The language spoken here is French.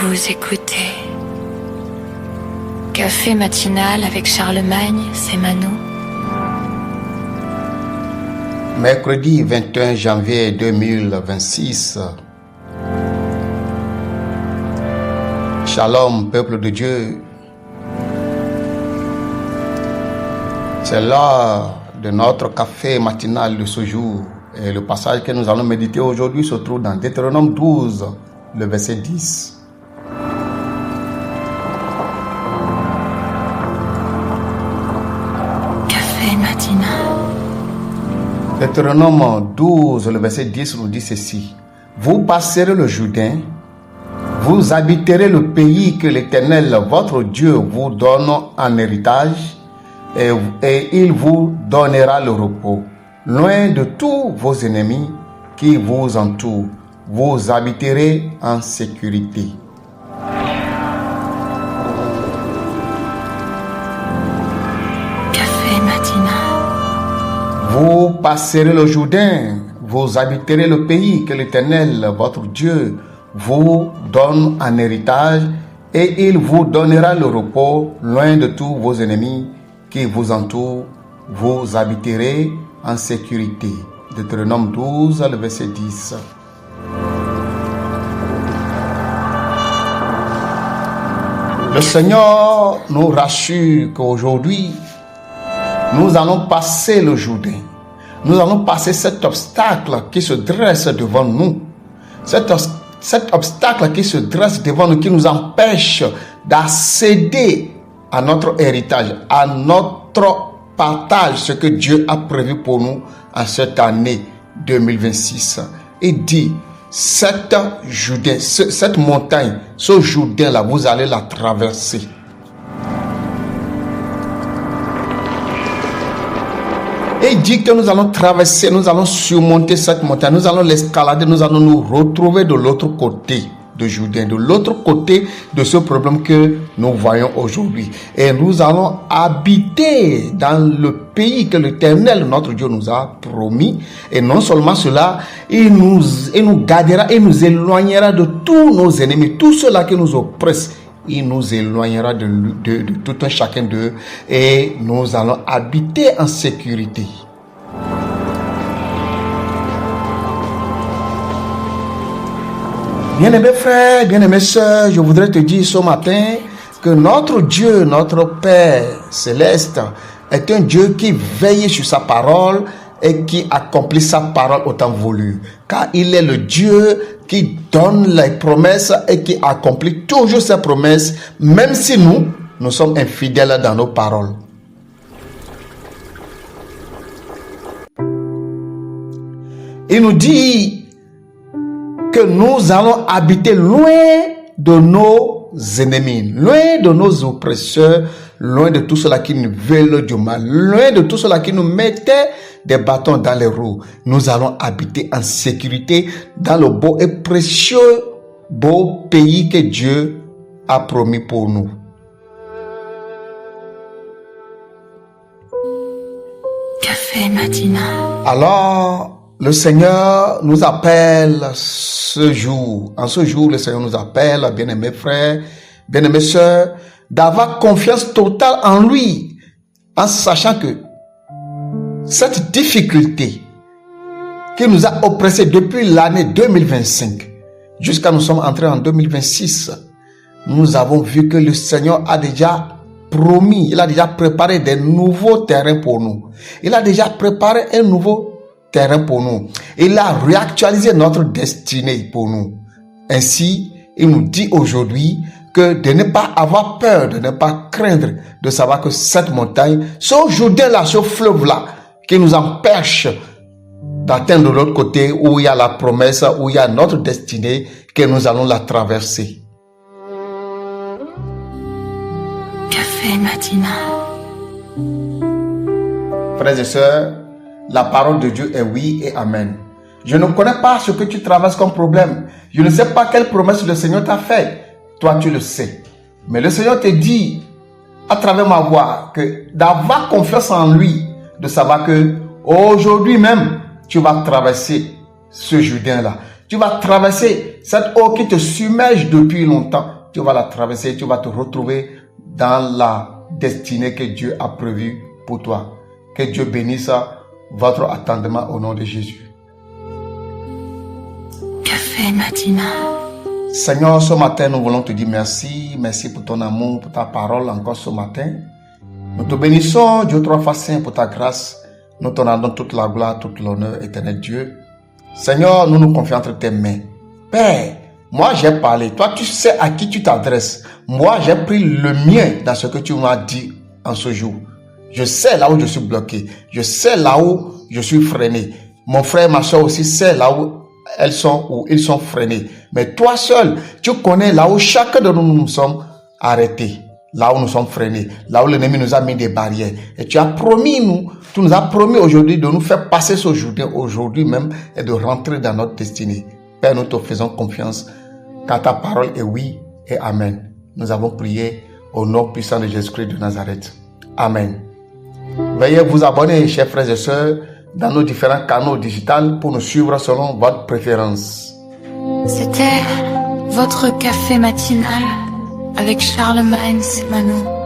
Vous écoutez Café matinal avec Charlemagne, c'est Manou. Mercredi 21 janvier 2026. Shalom, peuple de Dieu. C'est l'heure de notre café matinal de ce jour. Et le passage que nous allons méditer aujourd'hui se trouve dans Deutéronome 12, le verset 10. Café matinal. Deutéronome 12, le verset 10 nous dit ceci. Vous passerez le Jourdain, vous habiterez le pays que l'Éternel, votre Dieu, vous donne en héritage, et il vous donnera le repos. Loin de tous vos ennemis qui vous entourent, vous habiterez en sécurité. Café matinal. Vous passerez le Jourdain, vous habiterez le pays que l'Éternel, votre Dieu, vous donne en héritage, et il vous donnera le repos loin de tous vos ennemis qui vous entourent, vous habiterez en sécurité. Deutéronome 12, le verset 10. Le Seigneur nous rassure qu'aujourd'hui, nous allons passer le Jourdain. Nous allons passer cet obstacle qui se dresse devant nous. Cet obstacle qui se dresse devant nous, qui nous empêche d'accéder à notre héritage, à notre partage, ce que Dieu a prévu pour nous en cette année 2026. Il dit, cette montagne, ce Jourdain-là, vous allez la traverser. Et il dit que nous allons traverser, nous allons surmonter cette montagne, nous allons l'escalader, nous allons nous retrouver de l'autre côté de Jourdain, de l'autre côté de ce problème que nous voyons aujourd'hui. Et nous allons habiter dans le pays que l'Éternel, notre Dieu, nous a promis. Et non seulement cela, il nous gardera et nous éloignera de tous nos ennemis, tous ceux-là qui nous oppressent. Il nous éloignera de tout un chacun d'eux et nous allons habiter en sécurité. Bien-aimés frères, bien-aimés sœurs, je voudrais te dire ce matin que notre Dieu, notre Père céleste, est un Dieu qui veille sur sa parole et qui accomplit sa parole au temps voulu. Car il est le Dieu qui donne les promesses et qui accomplit toujours ses promesses, même si nous sommes infidèles dans nos paroles. Il nous dit que nous allons habiter loin de nos ennemis, loin de nos oppresseurs, loin de tout cela qui nous veulent du mal, loin de tout cela qui nous mettait des bâtons dans les roues. Nous allons habiter en sécurité dans le beau et précieux beau pays que Dieu a promis pour nous. Café matinal. Alors, le Seigneur nous appelle ce jour. En ce jour, le Seigneur nous appelle, bien-aimés frères, bien-aimés sœurs, d'avoir confiance totale en lui, en sachant que cette difficulté qui nous a oppressés depuis l'année 2025, jusqu'à nous sommes entrés en 2026, nous avons vu que le Seigneur a déjà promis, il a déjà préparé des nouveaux terrains pour nous. Il a déjà préparé un nouveau terrain pour nous. Il a réactualisé notre destinée pour nous. Ainsi, il nous dit aujourd'hui que de ne pas avoir peur, de ne pas craindre, de savoir que cette montagne, ce Jourdain-là, ce fleuve-là, qui nous empêche d'atteindre de l'autre côté où il y a la promesse, où il y a notre destinée, que nous allons la traverser. Café matinal. Frères et sœurs, la parole de Dieu est oui et amen. Je ne connais pas ce que tu traverses comme problème. Je ne sais pas quelle promesse le Seigneur t'a fait. Toi, tu le sais. Mais le Seigneur te dit, à travers ma voix, que d'avoir confiance en lui, de savoir que aujourd'hui même, tu vas traverser ce Jourdain-là. Tu vas traverser cette eau qui te submerge depuis longtemps. Tu vas la traverser, tu vas te retrouver dans la destinée que Dieu a prévue pour toi. Que Dieu bénisse votre attendement au nom de Jésus. Café matinal. Seigneur, ce matin, nous voulons te dire merci. Merci pour ton amour, pour ta parole encore ce matin. Nous te bénissons, Dieu trois fois saint, pour ta grâce. Nous te rendons toute la gloire, tout l'honneur, éternel Dieu. Seigneur, nous nous confions entre tes mains. Père, moi j'ai parlé. Toi, tu sais à qui tu t'adresses. Moi, j'ai pris le mien dans ce que tu m'as dit en ce jour. Je sais là où je suis bloqué. Je sais là où je suis freiné. Mon frère, ma soeur aussi sait là où elles sont ou ils sont freinés. Mais toi seul, tu connais là où chacun de nous sommes arrêtés. Là où nous sommes freinés. Là où l'ennemi nous a mis des barrières. Et tu nous as promis aujourd'hui de nous faire passer ce jour, aujourd'hui même, et de rentrer dans notre destinée. Père, nous te faisons confiance, car ta parole est oui et amen. Nous avons prié au nom puissant de Jésus-Christ de Nazareth. Amen. Veuillez vous abonner, chers frères et sœurs, dans nos différents canaux digitaux pour nous suivre selon votre préférence. C'était votre café matinal avec Charlemagne Manon.